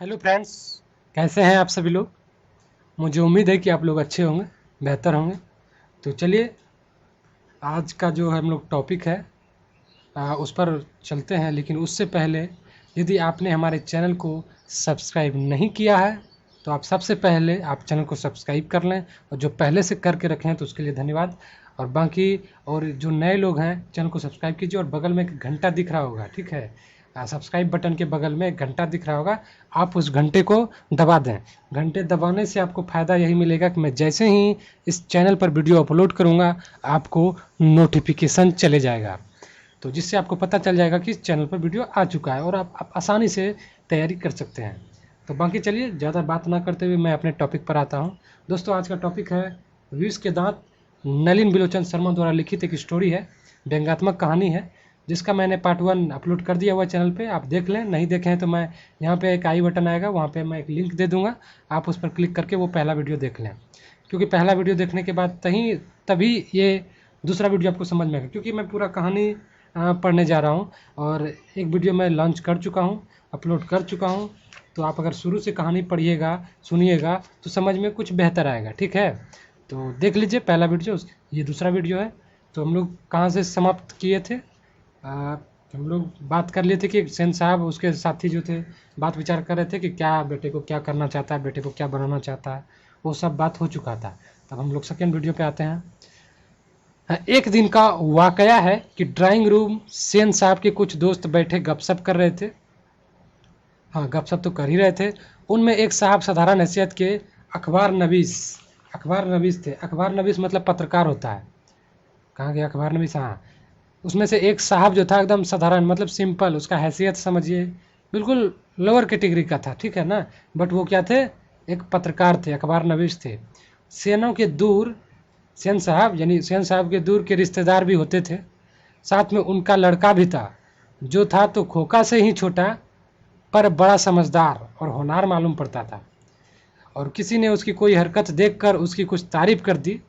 Hello friends, कैसे हैं आप सभी लोग। मुझे उम्मीद है कि आप लोग अच्छे होंगे, बेहतर होंगे। तो चलिए, आज का जो हम लोग टॉपिक है उस पर चलते हैं। लेकिन उससे पहले, यदि आपने हमारे चैनल को सब्सक्राइब नहीं किया है तो आप सबसे पहले आप चैनल को सब्सक्राइब कर लें, और जो पहले से करके रखे हैं तो उसके लिए धन्यवाद। और बाकी और जो नए लोग हैं, चैनल को सब्सक्राइब कीजिए, और बगल में एक घंटा दिख रहा होगा, ठीक है। सब्सक्राइब बटन के बगल में एक घंटा दिख रहा होगा, आप उस घंटे को दबा दें। घंटे दबाने से आपको फ़ायदा यही मिलेगा कि मैं जैसे ही इस चैनल पर वीडियो अपलोड करूँगा, आपको नोटिफिकेशन चले जाएगा, तो जिससे आपको पता चल जाएगा कि इस चैनल पर वीडियो आ चुका है, और आप आसानी से तैयारी कर सकते हैं। तो बाकी चलिए, ज़्यादा बात ना करते हुए मैं अपने टॉपिक पर आता हूँ। दोस्तों, आज का टॉपिक है विष के दांत। नलिन बिलोचन शर्मा द्वारा लिखित एक स्टोरी है, व्यंग्यात्मक कहानी है, जिसका मैंने पार्ट 1 अपलोड कर दिया हुआ है चैनल पे। आप देख लें, नहीं देखे हैं तो मैं यहाँ पे एक आई बटन आएगा, वहाँ पे मैं एक लिंक दे दूँगा, आप उस पर क्लिक करके वो पहला वीडियो देख लें। क्योंकि पहला वीडियो देखने के बाद तभी ये दूसरा वीडियो आपको समझ में आएगा, क्योंकि मैं पूरा कहानी पढ़ने जा रहा हूँ, और एक वीडियो मैं लॉन्च कर चुका हूँ, अपलोड कर चुका हूँ। तो आप अगर शुरू से कहानी पढ़िएगा, सुनिएगा, तो समझ में कुछ बेहतर आएगा, ठीक है। तो देख लीजिए पहला वीडियो, ये दूसरा वीडियो है। तो हम लोग कहाँ से समाप्त किए थे? हम लोग बात कर लिए थे कि सेन साहब, उसके साथी जो थे, बात विचार कर रहे थे कि क्या बेटे को क्या करना चाहता है, बेटे को क्या बनाना चाहता है। वो सब बात हो चुका था। तब हम लोग सेकेंड वीडियो पे आते हैं। एक दिन का वाकया है कि ड्राइंग रूम सेन साहब के कुछ दोस्त बैठे गपशप कर रहे थे। हाँ, गपशप तो कर ही रहे थे। उनमें एक साहब साधारण हैसियत के अखबार नवीस थे। अखबार नवीस मतलब पत्रकार होता है। कहाँ गया अखबार नवीस? हाँ, उसमें से एक साहब जो था एकदम साधारण, मतलब सिंपल, उसका हैसियत समझिए बिल्कुल लोअर कैटेगरी का था, ठीक है ना। बट वो क्या थे? एक पत्रकार थे, अखबार नवीस थे। सेनों के दूर सेन साहब, यानी सेन साहब के दूर के रिश्तेदार भी होते थे। साथ में उनका लड़का भी था, जो था तो खोखा से ही छोटा, पर बड़ा समझदार और होनहार मालूम पड़ता था। और किसी ने उसकी कोई हरकत देखकर उसकी कुछ तारीफ कर दी,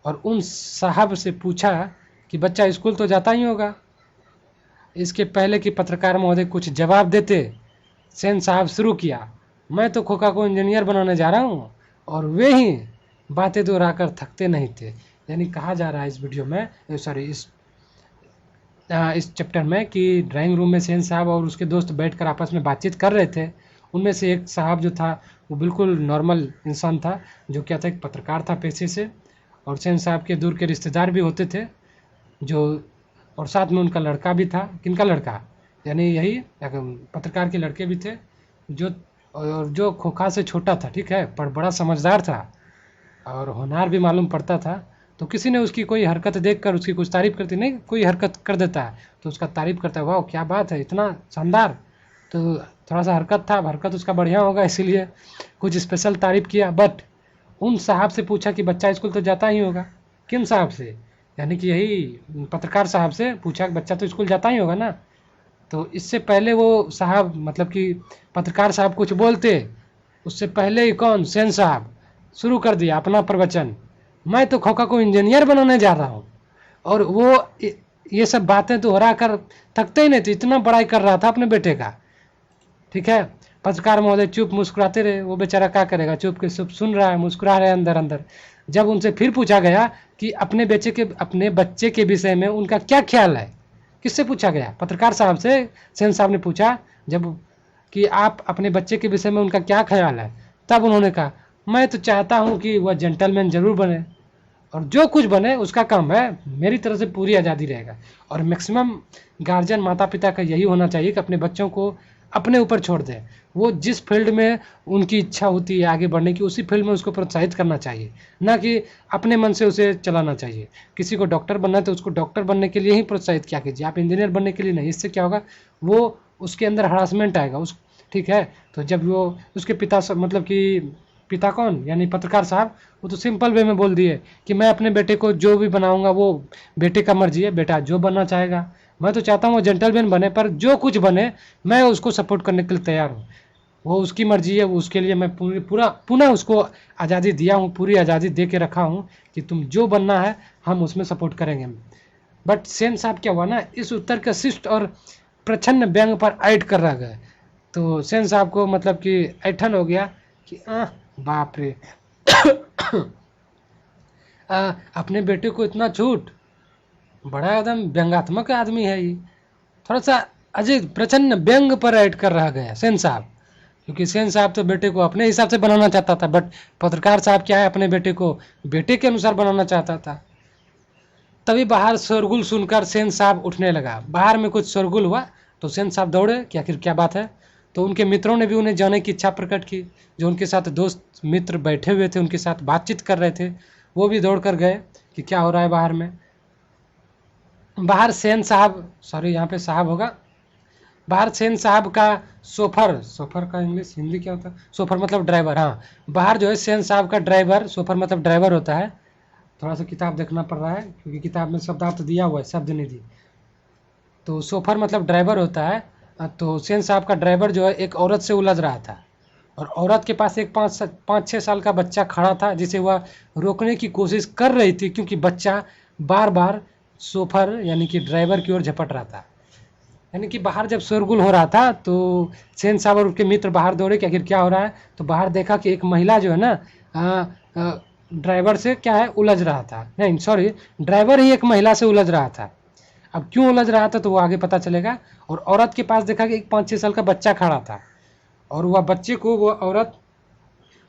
और उन साहब से पूछा कि बच्चा स्कूल तो जाता ही होगा। इसके पहले कि पत्रकार महोदय कुछ जवाब देते, सेन साहब शुरू किया, मैं तो खोखा को इंजीनियर बनाने जा रहा हूँ। और वे ही बातें दोहराकर थकते नहीं थे। यानी कहा जा रहा है इस वीडियो में, सॉरी, इस चैप्टर में, कि ड्राइंग रूम में सेन साहब और उसके दोस्त बैठकर आपस में बातचीत कर रहे थे। उनमें से एक साहब जो था, वो बिल्कुल नॉर्मल इंसान था, जो क्या था, एक पत्रकार था पेशे से। और सेन साहब के दूर के रिश्तेदार भी होते थे, जो, और साथ में उनका लड़का भी था। किनका लड़का? यानी यही पत्रकार के लड़के भी थे, जो, और जो खोखा से छोटा था, ठीक है, पर बड़ा समझदार था और होनहार भी मालूम पड़ता था। तो किसी ने उसकी कोई हरकत देखकर उसकी कुछ तारीफ करती, नहीं, कोई हरकत कर देता है तो उसका तारीफ करता है, वाह क्या बात है, इतना शानदार। तो थोड़ा सा हरकत था, हरकत उसका बढ़िया होगा, इसीलिए कुछ स्पेशल तारीफ किया। बट उन साहब से पूछा कि बच्चा स्कूल तो जाता ही होगा। किन साहब से? यानी कि यही पत्रकार साहब से पूछा कि बच्चा तो स्कूल जाता ही होगा ना। तो इससे पहले वो साहब, मतलब कि पत्रकार साहब कुछ बोलते, उससे पहले ही कौन, सेन साहब शुरू कर दिया अपना प्रवचन, मैं तो खोखा को इंजीनियर बनाने जा रहा हूँ। और वो ये सब बातें दोहरा कर थकते ही नहीं थे, इतना बड़ाई कर रहा था अपने बेटे का, ठीक है। पत्रकार महोदय चुप मुस्कुराते रहे, वो बेचारा क्या करेगा, चुप के चुप सुन रहा है, मुस्कुरा रहे अंदर अंदर। जब उनसे फिर पूछा गया कि अपने बच्चे के विषय में उनका क्या ख्याल है, किससे पूछा गया? पत्रकार साहब से। सेन साहब ने पूछा जब कि आप अपने बच्चे के विषय में उनका क्या ख्याल है, तब उन्होंने कहा, मैं तो चाहता हूँ कि वह जेंटलमैन जरूर बने, और जो कुछ बने उसका काम है, मेरी तरफ से पूरी आज़ादी रहेगा। और मैक्सिमम गार्जियन, माता पिता का यही होना चाहिए कि अपने बच्चों को अपने ऊपर छोड़ दें। वो जिस फील्ड में उनकी इच्छा होती है आगे बढ़ने की, उसी फील्ड में उसको प्रोत्साहित करना चाहिए, ना कि अपने मन से उसे चलाना चाहिए। किसी को डॉक्टर बनना है तो उसको डॉक्टर बनने के लिए ही प्रोत्साहित किया कीजिए, आप इंजीनियर बनने के लिए नहीं। इससे क्या होगा, वो उसके अंदर हरासमेंट आएगा उस, ठीक है। तो जब वो उसके पिता मतलब कि पिता कौन, यानी पत्रकार साहब, वो तो सिंपल वे में बोल दिए कि मैं अपने बेटे को जो भी बनाऊंगा वो बेटे का मर्जी है, बेटा जो बनना चाहेगा। मैं तो चाहता हूँ वो जेंटलमैन बने, पर जो कुछ बने मैं उसको सपोर्ट करने के लिए तैयार हूँ। वो उसकी मर्जी है, वो उसके लिए मैं पुनः उसको आज़ादी दिया हूँ, पूरी आज़ादी दे के रखा हूँ कि तुम जो बनना है हम उसमें सपोर्ट करेंगे। बट सेन साहब क्या हुआ ना, इस उत्तर का शिष्ट और प्रच्छन्न व्यंग पर ऐड कर रह गए। तो सेन साहब को मतलब कि ऐठन हो गया कि बाप रे अपने बेटे को इतना छूट, बड़ा एकदम व्यंग्यात्मक आदमी है ये। थोड़ा सा अजय प्रचंड व्यंग पर ऐड कर रहा गया सेन साहब, क्योंकि सेन साहब तो बेटे को अपने हिसाब से बनाना चाहता था, बट पत्रकार साहब क्या है, अपने बेटे को बेटे के अनुसार बनाना चाहता था। तभी बाहर शोरगुल सुनकर सेन साहब उठने लगा। बाहर में कुछ शोरगुल हुआ तो सेन साहब दौड़े कि आखिर क्या बात है। तो उनके मित्रों ने भी उन्हें जाने की इच्छा प्रकट की, जो उनके साथ दोस्त मित्र बैठे हुए थे, उनके साथ बातचीत कर रहे थे, वो भी दौड़ कर गए कि क्या हो रहा है बाहर में। बाहर सेन साहब, सॉरी यहाँ पे साहब होगा, बाहर सेन साहब का सोफर, सोफर का इंग्लिश हिंदी क्या होता है, सोफर मतलब ड्राइवर, हाँ, बाहर जो है सेन साहब का ड्राइवर, सोफर मतलब ड्राइवर होता है। थोड़ा सा किताब देखना पड़ रहा है क्योंकि किताब में शब्दार्थ दिया हुआ है, शब्द निधि। तो सोफर मतलब ड्राइवर होता है। तो सेन साहब का ड्राइवर जो है एक औरत से उलझ रहा था, और औरत के पास एक 5-6 साल का बच्चा खड़ा था, जिसे वह रोकने की कोशिश कर रही थी, क्योंकि बच्चा बार बार सोफर यानी कि ड्राइवर की ओर झपट रहा था। यानी कि बाहर जब शोरगुल हो रहा था तो सेन साहब और उनके मित्र बाहर दौड़े कि आखिर क्या हो रहा है। तो बाहर देखा कि एक महिला जो है ना ड्राइवर से क्या है उलझ रहा था, नहीं सॉरी, ड्राइवर ही एक महिला से उलझ रहा था। अब क्यों उलझ रहा था तो वो आगे पता चलेगा। और औरत के पास देखा कि एक 5-6 साल का बच्चा खड़ा था, और वह बच्चे को वो औरत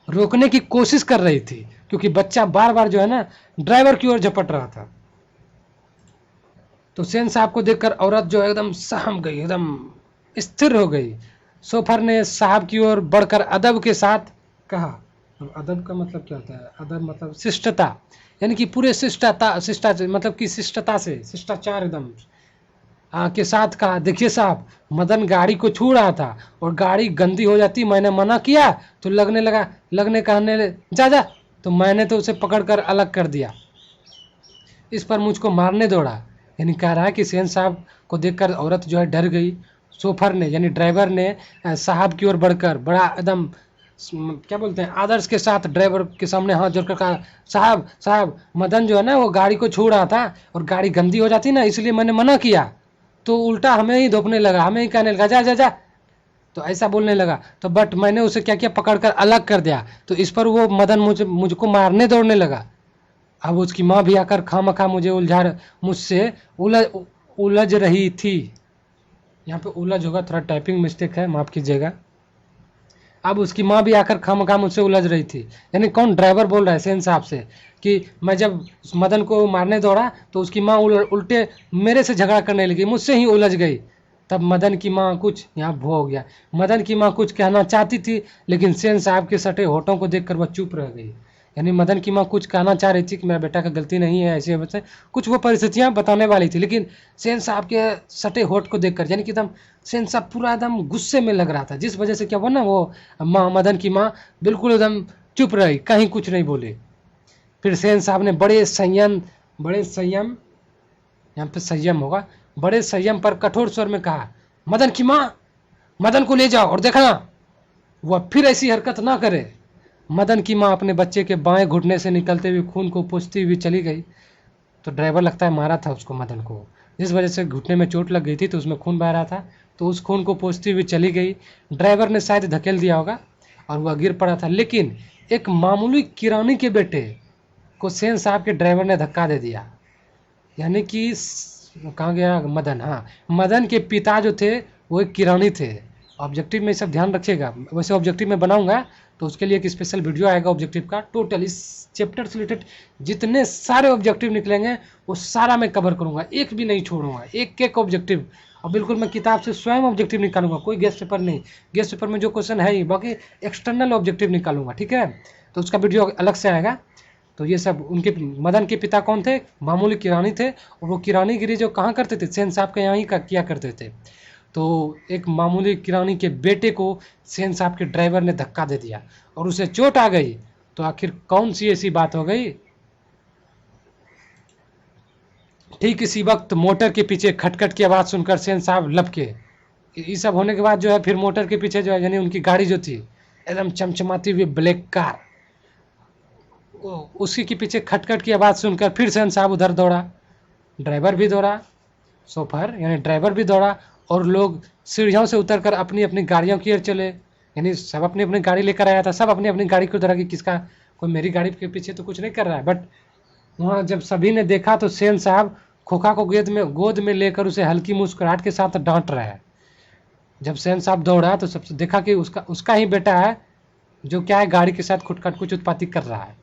रोकने की कोशिश कर रही थी, क्योंकि बच्चा बार बार जो है ना ड्राइवर की ओर झपट रहा था। तो सेन साहब को देखकर औरत जो एकदम सहम गई, एकदम स्थिर हो गई। सोफर ने साहब की ओर बढ़कर अदब के साथ कहा, अदब का मतलब क्या होता है, अदब मतलब शिष्टता, यानी कि पूरे शिष्टता मतलब कि शिष्टता से, शिष्टाचार एकदम के साथ कहा, देखिए साहब, मदन गाड़ी को छू रहा था और गाड़ी गंदी हो जाती, मैंने मना किया तो लगने कहने जा जा, तो मैंने तो उसे पकड़कर अलग कर दिया, इस पर मुझको मारने दौड़ा। यानी कह रहा है कि सेन साहब को देखकर औरत जो है डर गई। सोफर ने यानी ड्राइवर ने साहब की ओर बढ़कर बड़ा एकदम क्या बोलते हैं आदर्श के साथ ड्राइवर के सामने हाथ जोड़कर कहा, साहब साहब, मदन जो है ना वो गाड़ी को छू रहा था और गाड़ी गंदी हो जाती ना, इसलिए मैंने मना किया, तो उल्टा हमें ही धोपने लगा, हमें ही कहने लगा जा जा जा, तो ऐसा बोलने लगा। तो बट मैंने उसे क्या किया, पकड़कर अलग कर दिया, तो इस पर वो मदन मुझको मारने दौड़ने लगा। अब उसकी माँ भी आकर खामखा मुझे मुझसे उलझ रही थी। यहाँ पे उलझ होगा, थोड़ा टाइपिंग मिस्टेक है, माफ़ कीजिएगा। अब उसकी माँ भी आकर खामखा मुझसे उलझ रही थी। यानी कौन, ड्राइवर बोल रहा है सेन साहब से कि मैं जब मदन को मारने दौड़ा तो उसकी माँ उल्टे मेरे से झगड़ा करने लगी, मुझसे ही उलझ गई। तब मदन की माँ कुछ, यहाँ भो हो गया, मदन की माँ कुछ कहना चाहती थी, लेकिन सेन साहब के सटे होठों को देखकर वह चुप रह गई। यानी मदन की माँ कुछ कहना चाह रही थी कि मेरा बेटा का गलती नहीं है, ऐसे वैसे कुछ वो परिस्थितियाँ बताने वाली थी, लेकिन सेन साहब के सटे होठ को देखकर यानी कि एकदम सेन साहब पूरा एकदम गुस्से में लग रहा था, जिस वजह से क्या हुआ ना, वो माँ मदन की माँ बिल्कुल एकदम चुप रही, कहीं कुछ नहीं बोली। फिर सेन साहब ने बड़े संयम, यहाँ पे संयम होगा, बड़े संयम पर कठोर स्वर में कहा, मदन की माँ, मदन को ले जाओ और देखना वह फिर ऐसी हरकत ना करे। मदन की माँ अपने बच्चे के बाएं घुटने से निकलते हुए खून को पोंछती हुई चली गई। तो ड्राइवर लगता है मारा था उसको, मदन को, जिस वजह से घुटने में चोट लग गई थी तो उसमें खून बह रहा था, तो उस खून को पोंछती हुई चली गई। ड्राइवर ने शायद धकेल दिया होगा और वह गिर पड़ा था, लेकिन एक मामूली किरानी के बेटे को सेन साहब के ड्राइवर ने धक्का दे दिया। यानी कि कहाँ गया मदन, हाँ, मदन के पिता जो थे वो एक किरानी थे। ऑब्जेक्टिव में सब ध्यान रखिएगा, वैसे ऑब्जेक्टिव में बनाऊंगा तो उसके लिए एक स्पेशल वीडियो आएगा ऑब्जेक्टिव का, टोटल इस चैप्टर से रिलेटेड जितने सारे ऑब्जेक्टिव निकलेंगे वो सारा मैं कवर करूंगा, एक भी नहीं छोड़ूंगा, एक एक ऑब्जेक्टिव। और बिल्कुल मैं किताब से स्वयं ऑब्जेक्टिव निकालूंगा, कोई गेस्ट पेपर नहीं, गेस्ट पेपर में जो क्वेश्चन है ही, बाकी एक्सटर्नल ऑब्जेक्टिव निकालूंगा, ठीक है। तो उसका वीडियो अलग से आएगा। तो ये सब उनके मदन के पिता कौन थे, मामूली किरानी थे, और वो किरानीगिरी जो कहाँ करते थे, सेन साहब के यहाँ ही किया करते थे। तो एक मामूली किरानी के बेटे को सेन साहब के ड्राइवर ने धक्का दे दिया और उसे चोट आ गई। तो आखिर कौन सी ऐसी बात हो गई। ठीक इसी वक्त मोटर के पीछे खटखट की आवाज़ सुनकर सेन साहब लपके। ये सब होने के बाद जो है फिर मोटर के पीछे जो है यानी उनकी गाड़ी जो थी एकदम चमचमाती हुई ब्लैक कार, उसी के पीछे खटखट की आवाज़ सुनकर फिर सेन साहब उधर दौड़ा। ड्राइवर भी दौड़ा, सोफर यानी ड्राइवर भी दौड़ा, और लोग सीढ़ियों से उतरकर अपनी अपनी गाड़ियों की ओर चले, यानी सब अपनी अपनी गाड़ी लेकर आया था, सब अपनी अपनी गाड़ी की तरह की, किसका कोई मेरी गाड़ी के पीछे तो कुछ नहीं कर रहा है। बट वहाँ जब सभी ने देखा तो सेन साहब खोखा को गोद में लेकर उसे हल्की मुस्कुराहट के साथ डांट रहे हैं। जब सेन साहब दौड़ा तो सबसे देखा कि उसका ही बेटा है जो क्या है गाड़ी के साथ खुटखट कुछ उत्पाती कर रहा है।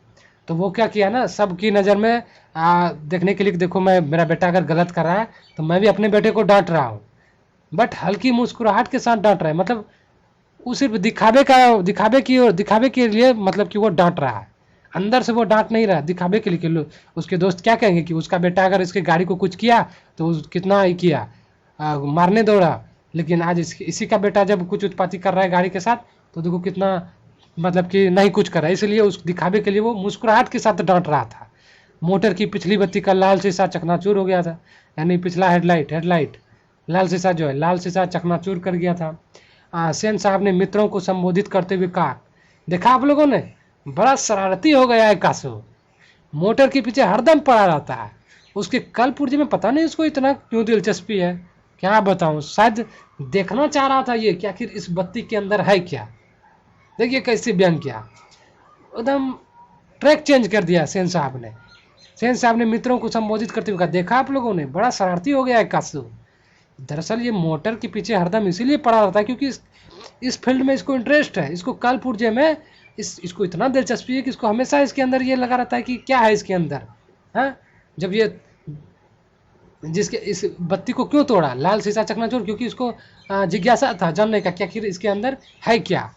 तो वो क्या किया ना, सबकी नज़र में देखने के लिए कि देखो मैं मेरा बेटा अगर गलत कर रहा है तो मैं भी अपने बेटे को डांट रहा हूँ, बट हल्की मुस्कुराहट के साथ डांट रहा है। मतलब वो सिर्फ दिखावे के लिए, मतलब कि वो डांट रहा है, अंदर से वो डांट नहीं रहा, दिखावे के लिए कि उसके दोस्त क्या कहेंगे कि उसका बेटा अगर इसके गाड़ी को कुछ किया तो कितना ही किया, मारने दौड़ा। लेकिन आज इसी का बेटा जब कुछ उत्पाती कर रहा है गाड़ी के साथ तो देखो कितना, मतलब कि नहीं कुछ कर रहा है, इसलिए उस दिखावे के लिए वो मुस्कुराहट के साथ डांट रहा था। मोटर की पिछली बत्ती का लाल शीशा चकनाचूर हो गया था, यानी पिछला हेडलाइट लाल शीशा जो है, लाल शीशा चकनाचूर कर गया था। सेन साहब ने मित्रों को संबोधित करते हुए कहा, देखा आप लोगों ने, बड़ा शरारती हो गया है कासो, मोटर के पीछे हरदम पड़ा रहता है, उसके कल पुर्जे में पता नहीं उसको इतना क्यों दिलचस्पी है, क्या बताऊं, शायद देखना चाह रहा था ये कि आखिर इस बत्ती के अंदर है क्या। देखिए कैसे व्यंग किया, एकदम ट्रैक चेंज कर दिया सेन साहब ने। सेन साहब ने मित्रों को संबोधित करते हुए कहा, देखा आप लोगों ने, बड़ा शरारती हो गया है कासू। दरअसल ये मोटर के पीछे हरदम इसीलिए पड़ा रहता है क्योंकि इस फील्ड में इसको इंटरेस्ट है, इसको कल पुर्जे में इसको इतना दिलचस्पी है कि इसको हमेशा इसके अंदर ये लगा रहता है कि क्या है इसके अंदर। हाँ, जब ये जिसके इस बत्ती को क्यों तोड़ा, लाल शीशा चकनाचूर, क्योंकि इसको जिज्ञासा था जानने का कि आखिर इसके अंदर है क्या।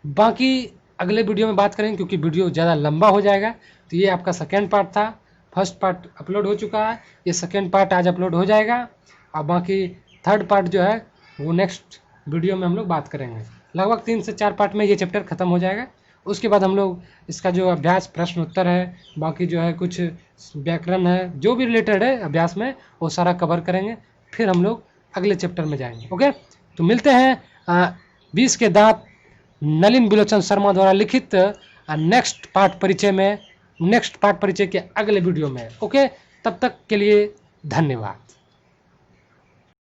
बाकी अगले वीडियो में बात करेंगे क्योंकि वीडियो ज़्यादा लंबा हो जाएगा। तो ये आपका सेकेंड पार्ट था, फर्स्ट पार्ट अपलोड हो चुका है, ये सेकेंड पार्ट आज अपलोड हो जाएगा और बाकी थर्ड पार्ट जो है वो नेक्स्ट वीडियो में हम लोग बात करेंगे। लगभग 3 से 4 पार्ट में ये चैप्टर ख़त्म हो जाएगा। उसके बाद हम लोग इसका जो अभ्यास प्रश्न उत्तर है, बाकी जो है कुछ व्याकरण है, जो भी रिलेटेड है अभ्यास में, वो सारा कवर करेंगे, फिर हम लोग अगले चैप्टर में जाएंगे। ओके, तो मिलते हैं 20 के दांत नलिन बिलोचन शर्मा द्वारा लिखित नेक्स्ट पार्ट परिचय के अगले वीडियो में। ओके, तब तक के लिए धन्यवाद।